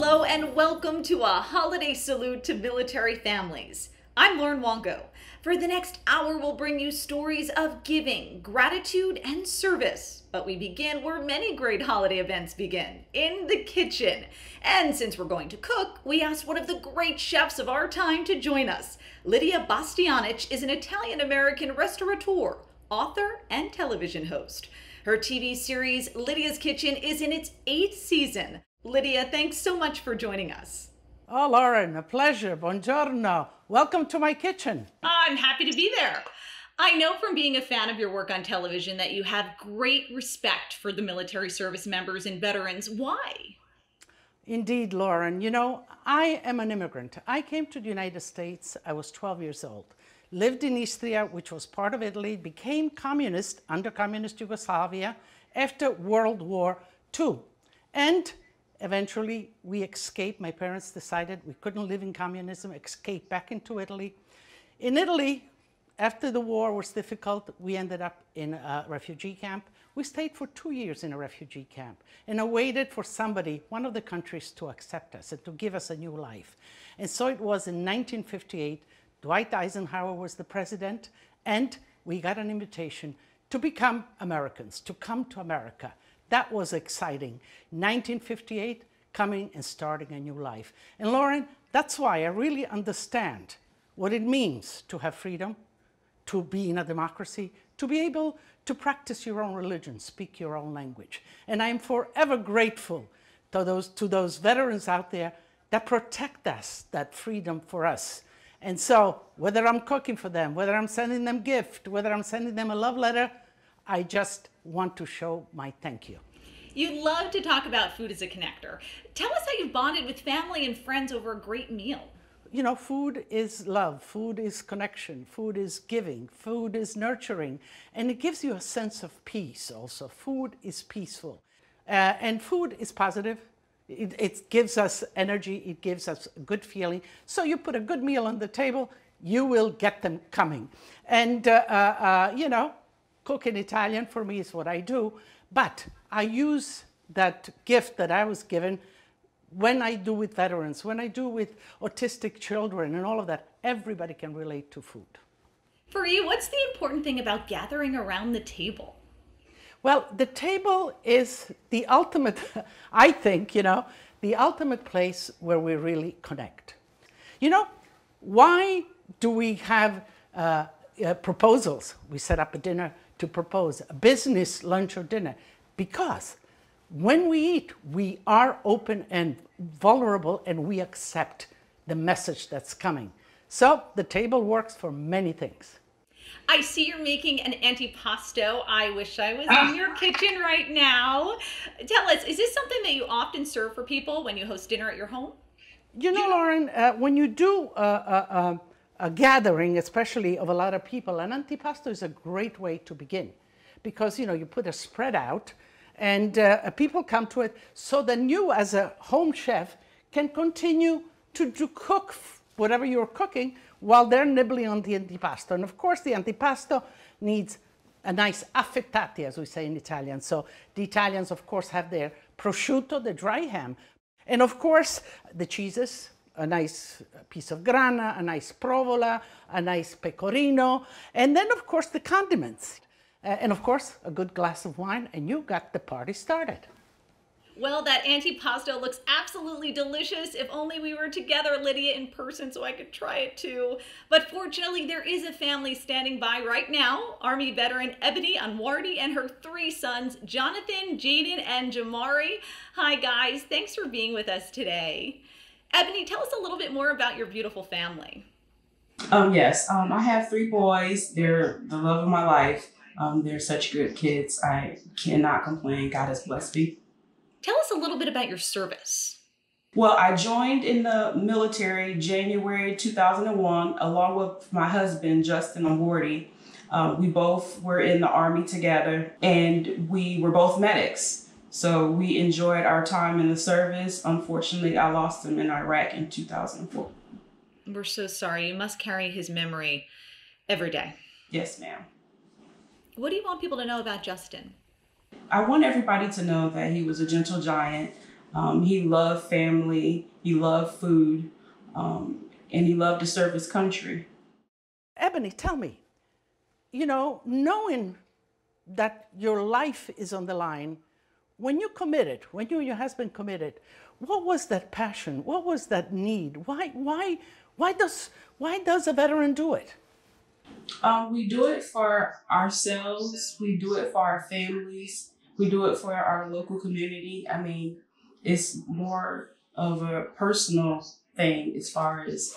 Hello and welcome to a holiday salute to military families. I'm Lauren Wongo. For the next hour, we'll bring you stories of giving, gratitude, and service. But we begin where many great holiday events begin, in the kitchen. And since we're going to cook, we asked one of the great chefs of our time to join us. Lidia Bastianich is an Italian-American restaurateur, author, and television host. Her TV series, Lidia's Kitchen, is in its 8th season. Lidia, thanks so much for joining us. Oh, Lauren, a pleasure. Buongiorno. Welcome to my kitchen. I'm happy to be there. I know from being a fan of your work on television that you have great respect for the military service members and veterans. Why? Indeed, Lauren. You know, I am an immigrant. I came to the United States. I was 12 years old. Lived in Istria, which was part of Italy, became communist under communist Yugoslavia after World War II. And eventually, we escaped. My parents decided we couldn't live in communism, escaped back into Italy. In Italy, after the war was difficult, we ended up in a refugee camp. We stayed for 2 years in a refugee camp and awaited for somebody, one of the countries, to accept us and to give us a new life. And so it was in 1958, Dwight Eisenhower was the president, and we got an invitation to become Americans, to come to America. That was exciting. 1958, coming and starting a new life. And Lauren, that's why I really understand what it means to have freedom, to be in a democracy, to be able to practice your own religion, speak your own language. And I'm forever grateful to those veterans out there that protect us, that freedom for us. And so whether I'm cooking for them, whether I'm sending them gift, whether I'm sending them a love letter, I just want to show my thank you. You love to talk about food as a connector. Tell us how you've bonded with family and friends over a great meal. You know, food is love, food is connection, food is giving, food is nurturing, and it gives you a sense of peace also. Food is peaceful, and food is positive. It gives us energy, it gives us a good feeling. So you put a good meal on the table, you will get them coming. And, you know, cooking Italian for me is what I do, but I use that gift that I was given when I do with veterans, when I do with autistic children and all of that. Everybody can relate to food. For you, what's the important thing about gathering around the table? Well, the table is the ultimate, I think, you know, the ultimate place where we really connect. You know, why do we have proposals? We set up a dinner to propose, a business lunch or dinner, because when we eat, we are open and vulnerable and we accept the message that's coming. So the table works for many things. I see you're making an antipasto. I wish I was in your kitchen right now. Tell us, is this something that you often serve for people when you host dinner at your home? You know, Lauren, when you do a gathering, especially of a lot of people, an antipasto is a great way to begin because, you know, you put a spread out and people come to it, so then you as a home chef can continue to cook whatever you're cooking while they're nibbling on the antipasto. And of course, the antipasto needs a nice affettati, as we say in Italian. So the Italians, of course, have their prosciutto, the dry ham. And of course, the cheeses, a nice piece of grana, a nice provola, a nice pecorino, and then, of course, the condiments. And of course, a good glass of wine, and you got the party started. Well, that antipasto looks absolutely delicious. If only we were together, Lidia, in person so I could try it too. But fortunately, there is a family standing by right now. Army veteran Ebony Anwardi and her 3 sons, Jonathan, Jaden, and Jamari. Hi, guys. Thanks for being with us today. Ebony, tell us a little bit more about your beautiful family. Yes, I have 3 boys. They're the love of my life. They're such good kids. I cannot complain. God has blessed me. Tell us a little bit about your service. Well, I joined in the military January 2001, along with my husband, Justin Amwardi. We both were in the Army together, and we were both medics. So we enjoyed our time in the service. Unfortunately, I lost him in Iraq in 2004. We're so sorry. You must carry his memory every day. Yes, ma'am. What do you want people to know about Justin? I want everybody to know that he was a gentle giant. He loved family, he loved food, and he loved to serve his country. Ebony, tell me, you know, knowing that your life is on the line, when you committed, when you and your husband committed, what was that passion? What was that need? Why does a veteran do it? We do it for ourselves. We do it for our families. We do it for our local community. I mean, it's more of a personal thing as far as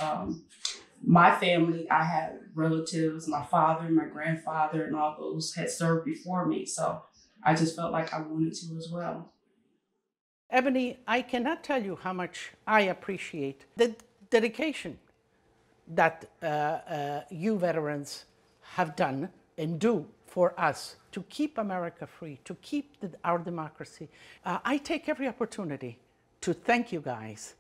my family. I had relatives, my father, my grandfather, and all those had served before me. So I just felt like I wanted to as well. Ebony, I cannot tell you how much I appreciate the dedication that you veterans have done and do for us to keep America free, to keep our democracy. I take every opportunity to thank you guys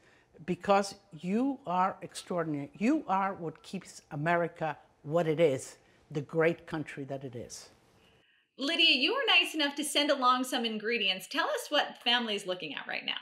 because you are extraordinary. You are what keeps America what it is, the great country that it is. Lidia, you were nice enough to send along some ingredients. Tell us what family's looking at right now.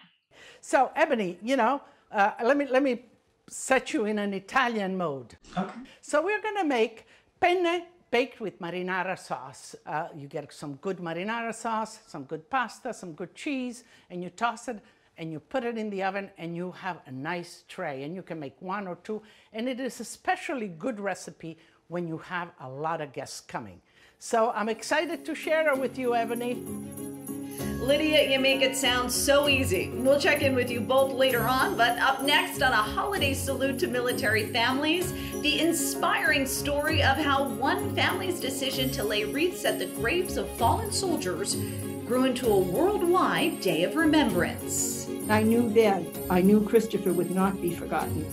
So, Ebony, you know, let me set you in an Italian mode. Okay. So we're going to make penne baked with marinara sauce. You get some good marinara sauce, some good pasta, some good cheese, and you toss it and you put it in the oven and you have a nice tray. And you can make one or two. And it is a especially good recipe when you have a lot of guests coming. So I'm excited to share it with you, Ebony. Lidia, you make it sound so easy. We'll check in with you both later on, but up next on a holiday salute to military families, the inspiring story of how one family's decision to lay wreaths at the graves of fallen soldiers grew into a worldwide day of remembrance. I knew then, I knew Christopher would not be forgotten.